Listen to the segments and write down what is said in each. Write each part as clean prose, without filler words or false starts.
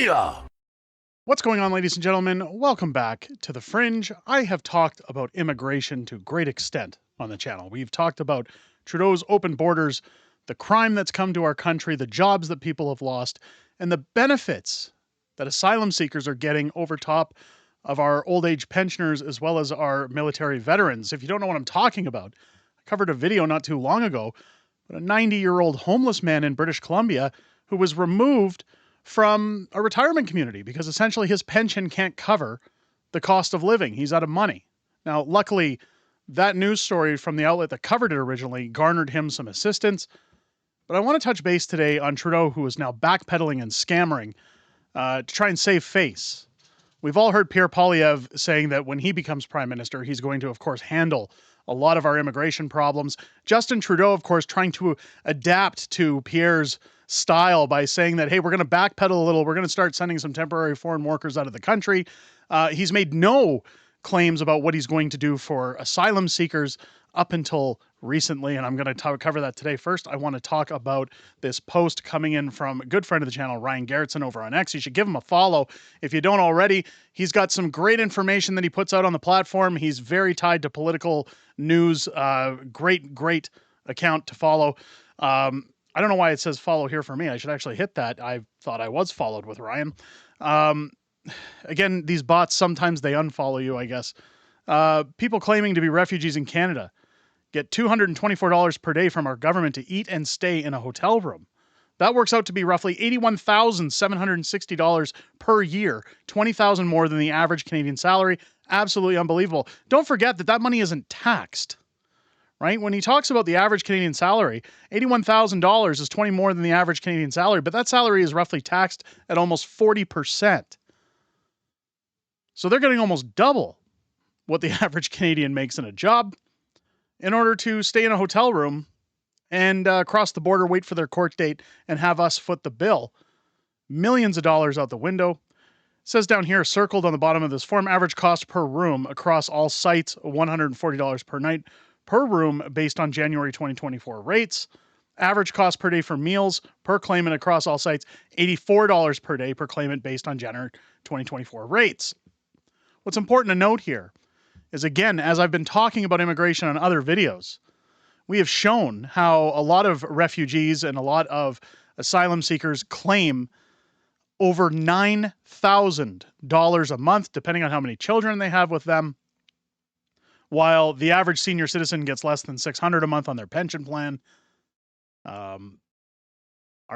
Yeah! What's going on, ladies and gentlemen? Welcome back to The Fringe. I have talked about immigration to great extent on the channel. We've talked about Trudeau's open borders, the crime that's come to our country, the jobs that people have lost, and the benefits that asylum seekers are getting over top of our old age pensioners as well as our military veterans. If you don't know what I'm talking about, I covered a video not too long ago about a 90-year-old homeless man in British Columbia who was removed from a retirement community because essentially his pension can't cover the cost of living. He's out of money. Now, luckily, that news story from the outlet that covered it originally garnered him some assistance. But I want to touch base today on Trudeau, who is now backpedaling and scammering to try and save face. We've all heard Pierre Poilievre saying that when he becomes prime minister, he's going to, of course, handle a lot of our immigration problems. Justin Trudeau, of course, trying to adapt to Pierre's style by saying that, hey, we're going to backpedal a little. We're going to start sending some temporary foreign workers out of the country. He's made no claims about what he's going to do for asylum seekers up until recently, and I'm going to cover that today. First, I want to talk about this post coming in from a good friend of the channel, Ryan Garrettson over on X. You should give him a follow if you don't already. He's got some great information that he puts out on the platform. He's very tied to political news. Great account to follow. I don't know why it says follow here for me. I should actually hit that. I thought I was followed with Ryan. Again, these bots, sometimes they unfollow you, I guess. People claiming to be refugees in Canada get $224 per day from our government to eat and stay in a hotel room. That works out to be roughly $81,760 per year, $20,000 more than the average Canadian salary. Absolutely unbelievable. Don't forget that that money isn't taxed. Right? When he talks about the average Canadian salary, $81,000 is 20 more than the average Canadian salary, but that salary is roughly taxed at almost 40%. So they're getting almost double what the average Canadian makes in a job in order to stay in a hotel room and cross the border, wait for their court date, and have us foot the bill. Millions of dollars out the window. It says down here, circled on the bottom of this form, average cost per room across all sites, $140 per night per room based on January 2024 rates. Average cost per day for meals per claimant across all sites, $84 per day per claimant based on January 2024 rates. What's important to note here is, again, as I've been talking about immigration on other videos, we have shown how a lot of refugees and a lot of asylum seekers claim over $9,000 a month, depending on how many children they have with them, while the average senior citizen gets less than $600 a month on their pension plan. Our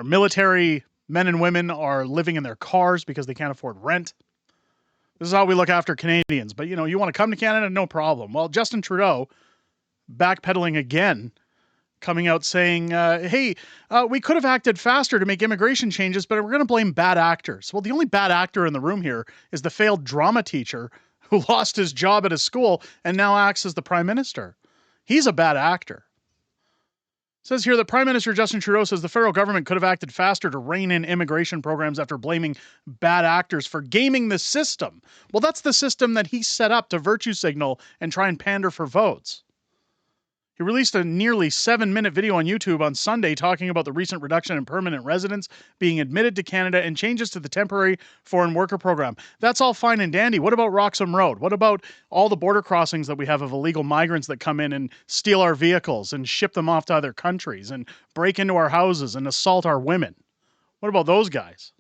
military men and women are living in their cars because they can't afford rent. This is how we look after Canadians. But, you want to come to Canada? No problem. Well, Justin Trudeau, backpedaling again, coming out saying, hey, we could have acted faster to make immigration changes, but we're going to blame bad actors. Well, the only bad actor in the room here is the failed drama teacher who lost his job at a school and now acts as the prime minister. He's a bad actor. It says here that Prime Minister Justin Trudeau says the federal government could have acted faster to rein in immigration programs after blaming bad actors for gaming the system. Well, that's the system that he set up to virtue signal and try and pander for votes. He released a nearly 7-minute video on YouTube on Sunday talking about the recent reduction in permanent residents being admitted to Canada and changes to the temporary foreign worker program. That's all fine and dandy. What about Roxham Road? What about all the border crossings that we have of illegal migrants that come in and steal our vehicles and ship them off to other countries and break into our houses and assault our women? What about those guys?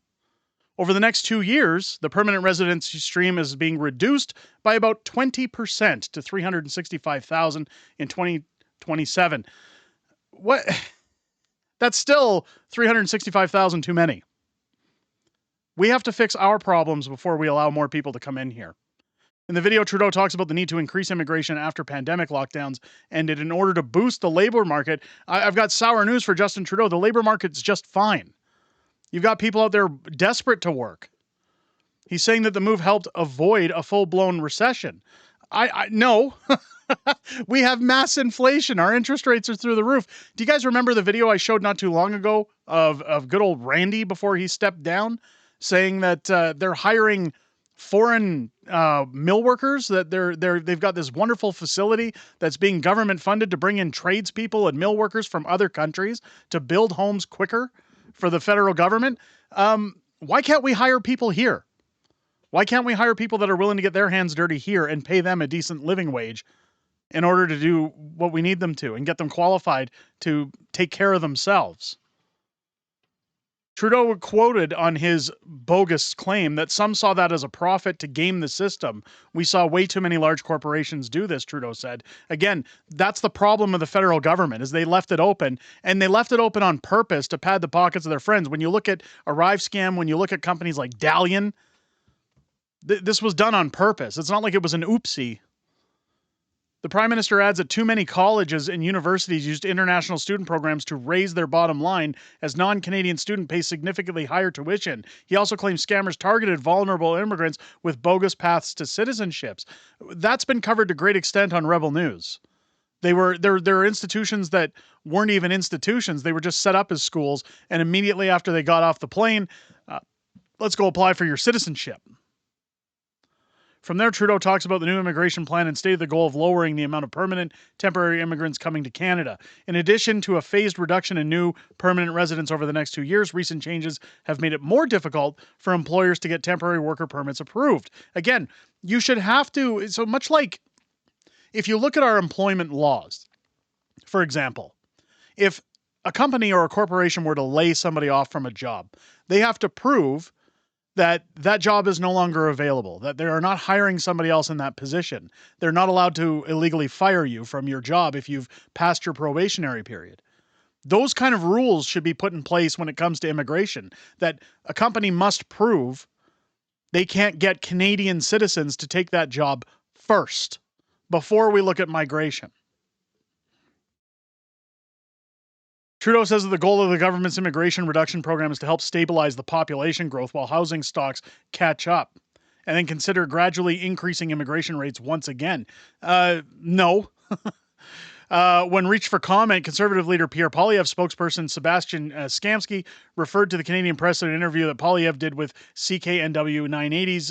Over the next 2 years, the permanent residency stream is being reduced by about 20% to 365,000 in 2027. What? That's still 365,000 too many. We have to fix our problems before we allow more people to come in here. In the video, Trudeau talks about the need to increase immigration after pandemic lockdowns ended in order to boost the labor market. I've got sour news for Justin Trudeau. The labor market's just fine. You've got people out there desperate to work. He's saying that the move helped avoid a full-blown recession. No. We have mass inflation. Our interest rates are through the roof. Do you guys remember the video I showed not too long ago of good old Randy before he stepped down, saying that they're hiring foreign mill workers, that they've got this wonderful facility that's being government funded to bring in tradespeople and mill workers from other countries to build homes quicker for the federal government? Why can't we hire people here? Why can't we hire people that are willing to get their hands dirty here and pay them a decent living wage in order to do what we need them to and get them qualified to take care of themselves? Trudeau quoted on his bogus claim that some saw that as a profit to game the system. We saw way too many large corporations do this, Trudeau said. Again, that's the problem of the federal government, is they left it open, and they left it open on purpose to pad the pockets of their friends. When you look at Arrive Scam, when you look at companies like Dalian, this was done on purpose. It's not like it was an oopsie. The Prime Minister adds that too many colleges and universities used international student programs to raise their bottom line as non-Canadian students pay significantly higher tuition. He also claims scammers targeted vulnerable immigrants with bogus paths to citizenships. That's been covered to great extent on Rebel News. There are institutions that weren't even institutions. They were just set up as schools, and immediately after they got off the plane, let's go apply for your citizenship. From there, Trudeau talks about the new immigration plan and stated the goal of lowering the amount of permanent temporary immigrants coming to Canada. In addition to a phased reduction in new permanent residents over the next 2 years, recent changes have made it more difficult for employers to get temporary worker permits approved. Again, you should have to, so much like if you look at our employment laws, for example, if a company or a corporation were to lay somebody off from a job, they have to prove that that job is no longer available, that they are not hiring somebody else in that position. They're not allowed to illegally fire you from your job if you've passed your probationary period. Those kind of rules should be put in place when it comes to immigration, that a company must prove they can't get Canadian citizens to take that job first before we look at migration. Trudeau says that the goal of the government's immigration reduction program is to help stabilize the population growth while housing stocks catch up, and then consider gradually increasing immigration rates once again. No. When reached for comment, Conservative leader Pierre Poilievre spokesperson Sebastian Skamsky referred to the Canadian press in an interview that Poilievre did with CKNW 980's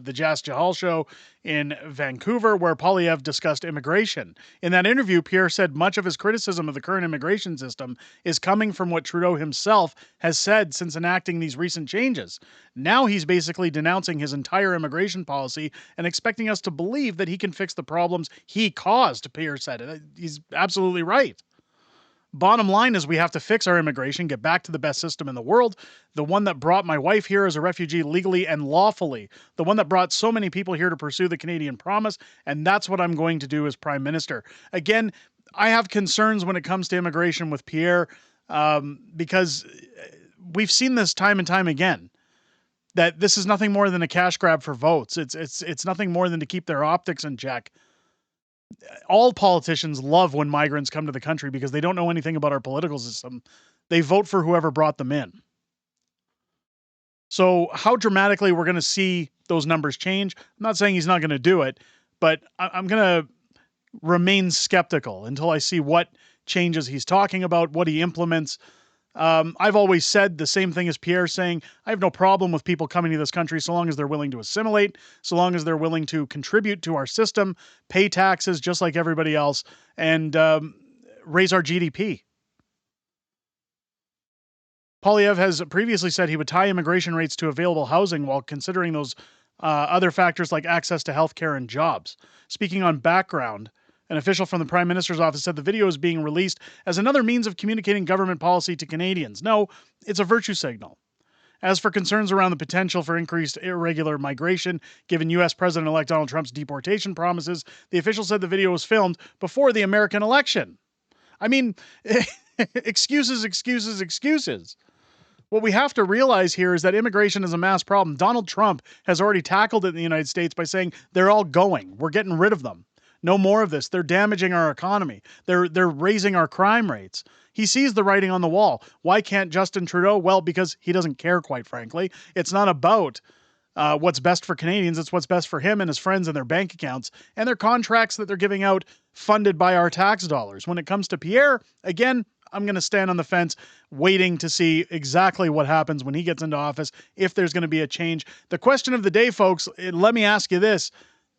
The Jas Jahal Show in Vancouver, where Poilievre discussed immigration. In that interview, Pierre said much of his criticism of the current immigration system is coming from what Trudeau himself has said since enacting these recent changes. Now he's basically denouncing his entire immigration policy and expecting us to believe that he can fix the problems he caused, Pierre said. He's absolutely right. Bottom line is we have to fix our immigration, get back to the best system in the world, the one that brought my wife here as a refugee legally and lawfully, the one that brought so many people here to pursue the Canadian promise, and that's what I'm going to do as Prime Minister. Again, I have concerns when it comes to immigration with Pierre, because we've seen this time and time again, that this is nothing more than a cash grab for votes. It's nothing more than to keep their optics in check. All politicians love when migrants come to the country because they don't know anything about our political system. They vote for whoever brought them in. So how dramatically we're going to see those numbers change, I'm not saying he's not going to do it, but I'm going to remain skeptical until I see what changes he's talking about, what he implements. I've always said the same thing as Pierre, saying I have no problem with people coming to this country so long as they're willing to assimilate, so long as they're willing to contribute to our system, pay taxes just like everybody else, and raise our GDP. Poilievre has previously said he would tie immigration rates to available housing while considering those other factors like access to healthcare and jobs. Speaking on background, an official from the Prime Minister's office said the video is being released as another means of communicating government policy to Canadians. No, it's a virtue signal. As for concerns around the potential for increased irregular migration, given U.S. President-elect Donald Trump's deportation promises, the official said the video was filmed before the American election. I mean, excuses, excuses, excuses. What we have to realize here is that immigration is a mass problem. Donald Trump has already tackled it in the United States by saying they're all going. We're getting rid of them. No more of this. They're damaging our economy. They're raising our crime rates. He sees the writing on the wall. Why can't Justin Trudeau? Well, because he doesn't care, quite frankly. It's not about what's best for Canadians. It's what's best for him and his friends and their bank accounts and their contracts that they're giving out funded by our tax dollars. When it comes to Pierre, again, I'm going to stand on the fence waiting to see exactly what happens when he gets into office, if there's going to be a change. The question of the day, folks, let me ask you this.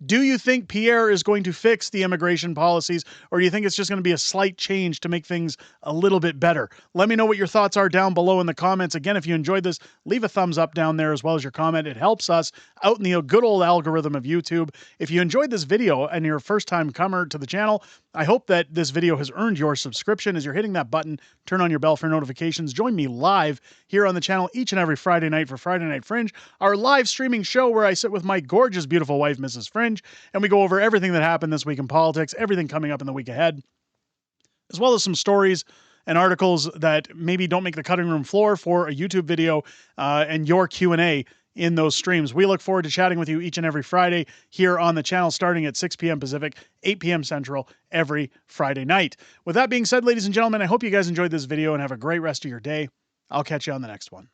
Do you think Pierre is going to fix the immigration policies, or do you think it's just going to be a slight change to make things a little bit better? Let me know what your thoughts are down below in the comments. Again, if you enjoyed this, leave a thumbs up down there as well as your comment. It helps us out in the good old algorithm of YouTube. If you enjoyed this video and you're a first-time comer to the channel, I hope that this video has earned your subscription. As you're hitting that button, turn on your bell for notifications. Join me live here on the channel each and every Friday night for Friday Night Fringe, our live streaming show where I sit with my gorgeous, beautiful wife, Mrs. Fringe, and we go over everything that happened this week in politics, everything coming up in the week ahead, as well as some stories and articles that maybe don't make the cutting room floor for a YouTube video and your Q&A in those streams. We look forward to chatting with you each and every Friday here on the channel, starting at 6 p.m. Pacific, 8 p.m. Central, every Friday night. With that being said, ladies and gentlemen, I hope you guys enjoyed this video and have a great rest of your day. I'll catch you on the next one.